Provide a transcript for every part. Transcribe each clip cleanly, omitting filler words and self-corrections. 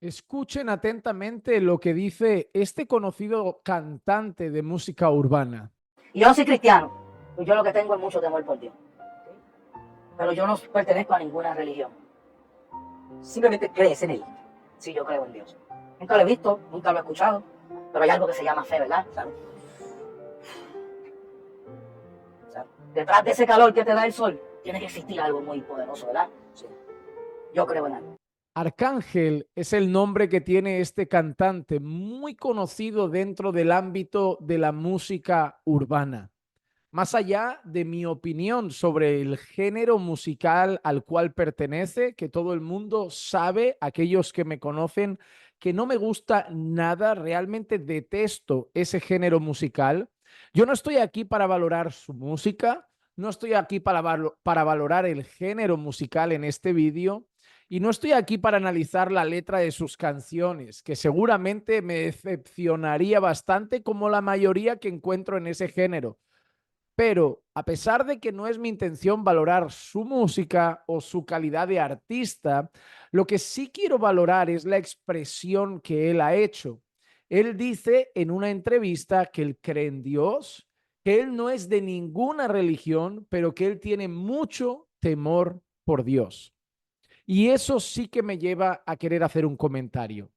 Escuchen atentamente lo que dice este conocido cantante de música urbana. Y yo no soy cristiano, pues yo lo que tengo es mucho temor por Dios. Pero yo no pertenezco a ninguna religión. Simplemente crees en Él. Sí, yo creo en Dios. Nunca lo he visto, nunca lo he escuchado, pero hay algo que se llama fe, ¿verdad? O sea, detrás de ese calor que te da el sol, tiene que existir algo muy poderoso, ¿verdad? Sí. Yo creo en algo. Arcángel es el nombre que tiene este cantante, muy conocido dentro del ámbito de la música urbana. Más allá de mi opinión sobre el género musical al cual pertenece, que todo el mundo sabe, aquellos que me conocen, que no me gusta nada, realmente detesto ese género musical. Yo no estoy aquí para valorar su música, no estoy aquí para valorar el género musical en este vídeo y no estoy aquí para analizar la letra de sus canciones, que seguramente me decepcionaría bastante como la mayoría que encuentro en ese género. Pero a pesar de que no es mi intención valorar su música o su calidad de artista, lo que sí quiero valorar es la expresión que él ha hecho. Él dice en una entrevista que él cree en Dios, que él no es de ninguna religión, pero que él tiene mucho temor por Dios. Y eso sí que me lleva a querer hacer un comentario.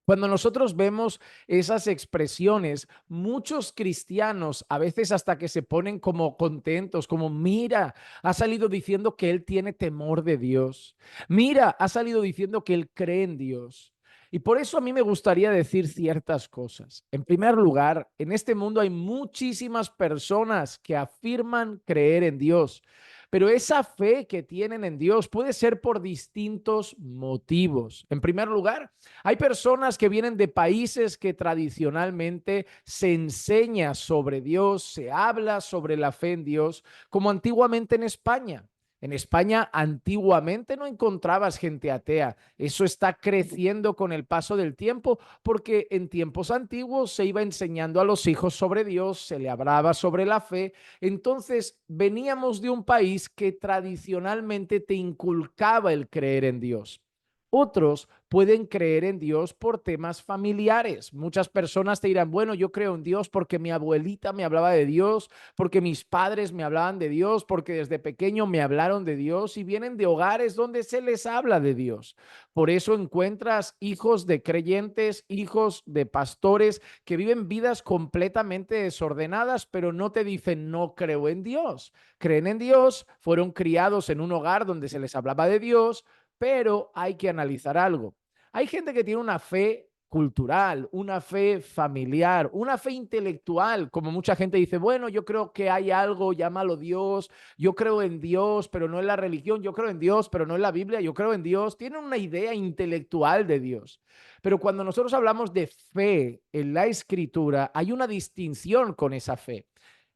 Cuando nosotros vemos esas expresiones, muchos cristianos a veces hasta que se ponen como contentos, como mira, ha salido diciendo que él tiene temor de Dios. Mira, ha salido diciendo que él cree en Dios. Y por eso a mí me gustaría decir ciertas cosas. En primer lugar, en este mundo hay muchísimas personas que afirman creer en Dios, pero esa fe que tienen en Dios puede ser por distintos motivos. En primer lugar, hay personas que vienen de países que tradicionalmente se enseña sobre Dios, se habla sobre la fe en Dios, como antiguamente en España. En España antiguamente no encontrabas gente atea. Eso está creciendo con el paso del tiempo porque en tiempos antiguos se iba enseñando a los hijos sobre Dios, se le hablaba sobre la fe. Entonces veníamos de un país que tradicionalmente te inculcaba el creer en Dios. Otros pueden creer en Dios por temas familiares. Muchas personas te dirán, bueno, yo creo en Dios porque mi abuelita me hablaba de Dios, porque mis padres me hablaban de Dios, porque desde pequeño me hablaron de Dios y vienen de hogares donde se les habla de Dios. Por eso encuentras hijos de creyentes, hijos de pastores que viven vidas completamente desordenadas, pero no te dicen no creo en Dios. Creen en Dios, fueron criados en un hogar donde se les hablaba de Dios, pero hay que analizar algo. Hay gente que tiene una fe cultural, una fe familiar, una fe intelectual, como mucha gente dice, bueno, yo creo que hay algo, llámalo Dios, yo creo en Dios, pero no en la religión, yo creo en Dios, pero no en la Biblia, yo creo en Dios, tienen una idea intelectual de Dios. Pero cuando nosotros hablamos de fe en la escritura, hay una distinción con esa fe.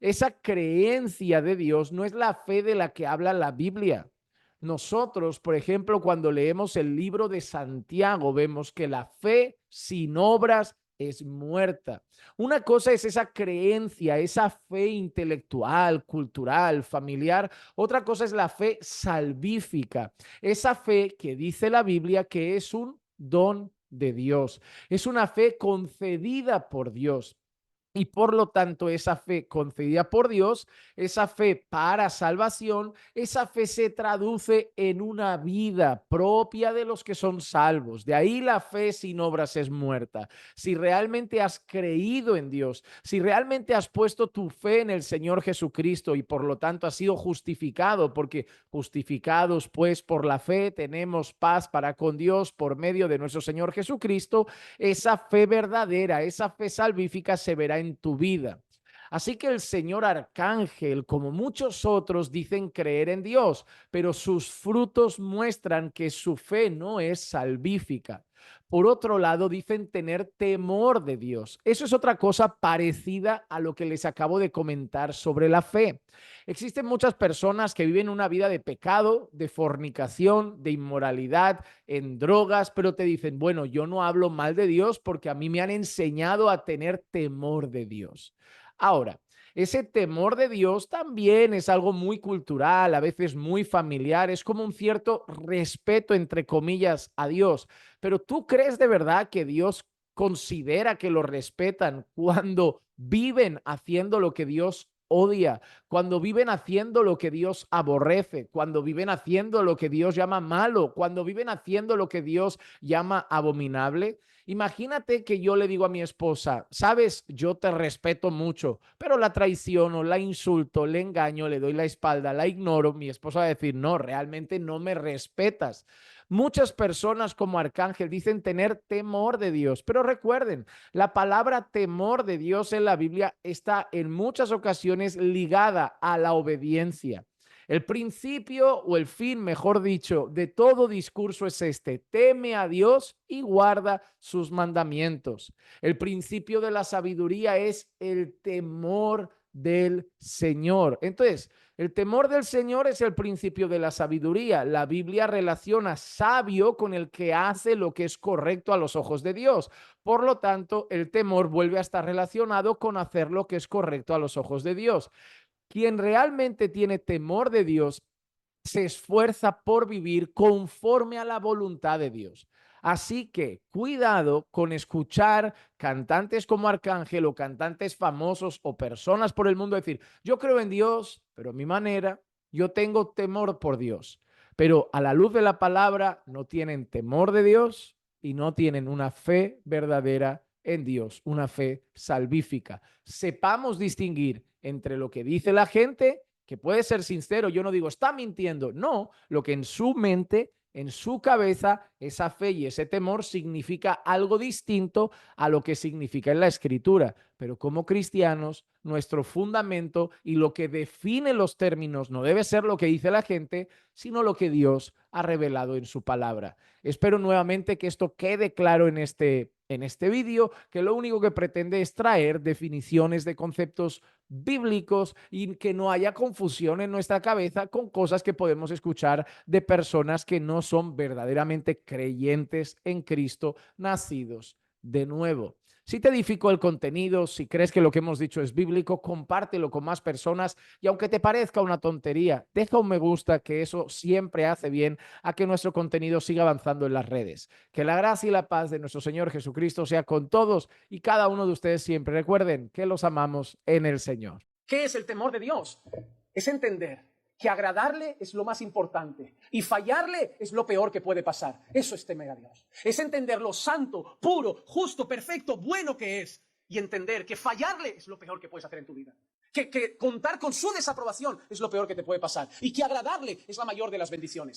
Esa creencia de Dios no es la fe de la que habla la Biblia. Nosotros, por ejemplo, cuando leemos el libro de Santiago, vemos que la fe sin obras es muerta. Una cosa es esa creencia, esa fe intelectual, cultural, familiar. Otra cosa es la fe salvífica, esa fe que dice la Biblia que es un don de Dios. Es una fe concedida por Dios. Y por lo tanto, esa fe concedida por Dios, esa fe para salvación, esa fe se traduce en una vida propia de los que son salvos. De ahí la fe sin obras es muerta. Si realmente has creído en Dios, si realmente has puesto tu fe en el Señor Jesucristo y por lo tanto has sido justificado, porque justificados pues por la fe tenemos paz para con Dios por medio de nuestro Señor Jesucristo, esa fe verdadera, esa fe salvífica se verá en tu vida. Así que el señor Arcángel, como muchos otros, dicen creer en Dios, pero sus frutos muestran que su fe no es salvífica. Por otro lado, dicen tener temor de Dios. Eso es otra cosa parecida a lo que les acabo de comentar sobre la fe. Existen muchas personas que viven una vida de pecado, de fornicación, de inmoralidad, en drogas, pero te dicen, bueno, yo no hablo mal de Dios porque a mí me han enseñado a tener temor de Dios. Ahora, Ese temor de Dios también es algo muy cultural, a veces muy familiar, es como un cierto respeto, entre comillas, a Dios. Pero ¿tú crees de verdad que Dios considera que lo respetan cuando viven haciendo lo que Dios odia, cuando viven haciendo lo que Dios aborrece, cuando viven haciendo lo que Dios llama malo, cuando viven haciendo lo que Dios llama abominable? Imagínate que yo le digo a mi esposa, sabes, yo te respeto mucho, pero la traiciono, la insulto, le engaño, le doy la espalda, la ignoro. Mi esposa va a decir, no, realmente no me respetas. Muchas personas como Arcángel dicen tener temor de Dios, pero recuerden, la palabra temor de Dios en la Biblia está en muchas ocasiones ligada a la obediencia. El principio o el fin, mejor dicho, de todo discurso es este: teme a Dios y guarda sus mandamientos. El principio de la sabiduría es el temor del Señor. Entonces, el temor del Señor es el principio de la sabiduría. La Biblia relaciona sabio con el que hace lo que es correcto a los ojos de Dios. Por lo tanto, el temor vuelve a estar relacionado con hacer lo que es correcto a los ojos de Dios. Quien realmente tiene temor de Dios se esfuerza por vivir conforme a la voluntad de Dios. Así que cuidado con escuchar cantantes como Arcángel o cantantes famosos o personas por el mundo decir, yo creo en Dios, pero a mi manera, yo tengo temor por Dios. Pero a la luz de la palabra no tienen temor de Dios y no tienen una fe verdadera en Dios, una fe salvífica. Sepamos distinguir entre lo que dice la gente, que puede ser sincero, yo no digo está mintiendo, no, lo que en su mente, en su cabeza, esa fe y ese temor significa algo distinto a lo que significa en la escritura. Pero como cristianos, nuestro fundamento y lo que define los términos no debe ser lo que dice la gente, sino lo que Dios ha revelado en su palabra. Espero nuevamente que esto quede claro en este vídeo, que lo único que pretende es traer definiciones de conceptos bíblicos y que no haya confusión en nuestra cabeza con cosas que podemos escuchar de personas que no son verdaderamente creyentes en Cristo, nacidos de nuevo. Si te edificó el contenido, si crees que lo que hemos dicho es bíblico, compártelo con más personas y aunque te parezca una tontería, deja un me gusta, que eso siempre hace bien a que nuestro contenido siga avanzando en las redes. Que la gracia y la paz de nuestro Señor Jesucristo sea con todos y cada uno de ustedes siempre. Recuerden que los amamos en el Señor. ¿Qué es el temor de Dios? Es entender que agradarle es lo más importante y fallarle es lo peor que puede pasar. Eso es temer a Dios. Es entender lo santo, puro, justo, perfecto, bueno que es y entender que fallarle es lo peor que puedes hacer en tu vida. Que contar con su desaprobación es lo peor que te puede pasar y que agradarle es la mayor de las bendiciones.